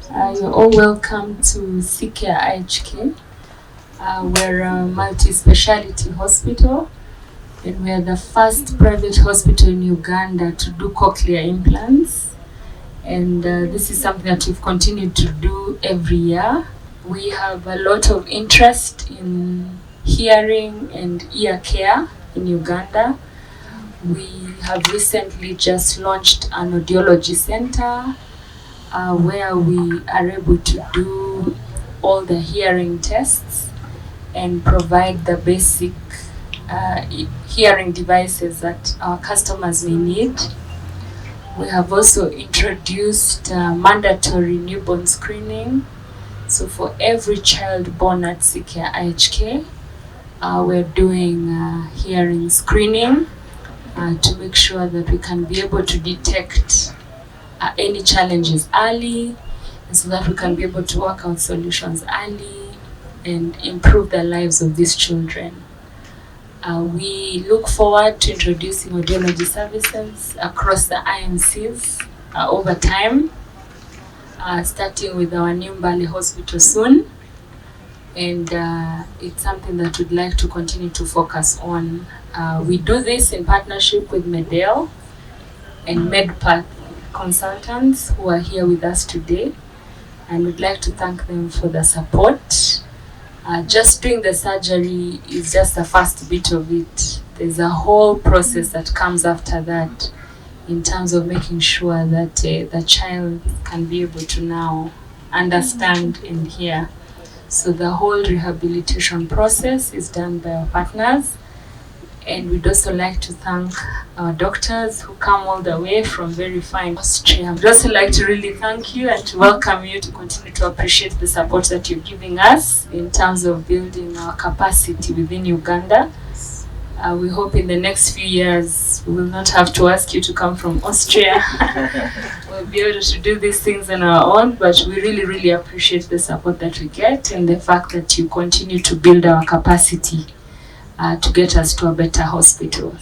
You're all welcome to C-Care IHK. We're a multi-speciality hospital, and we're the first private hospital in Uganda to do cochlear implants. And this is something that we've continued to do every year. We have a lot of interest in hearing and ear care in Uganda. We have recently just launched an Audiology Centre where we are able to do all the hearing tests and provide the basic hearing devices that our customers may need. We have also introduced mandatory newborn screening. So for every child born at C-Care IHK, we're doing hearing screening to make sure that we can be able to detect any challenges early, and so that we can be able to work out solutions early and improve the lives of these children. We look forward to introducing audiology services across the IMCs over time, starting with our new Mbale hospital soon. And it's something that we'd like to continue to focus on. We do this in partnership with Medel and MedPath consultants who are here with us today, and we'd like to thank them for the support. Just doing the surgery is just the first bit of it. There's a whole process that comes after that in terms of making sure that the child can be able to now understand and hear. So the whole rehabilitation process is done by our partners. And we'd also like to thank our doctors who come all the way from very fine Austria. We'd also like to really thank you and to welcome you to continue to appreciate the support that you're giving us in terms of building our capacity within Uganda. We hope in the next few years we will not have to ask you to come from Austria. We'll be able to do these things on our own, but we really appreciate the support that we get and the fact that you continue to build our capacity to get us to a better hospital.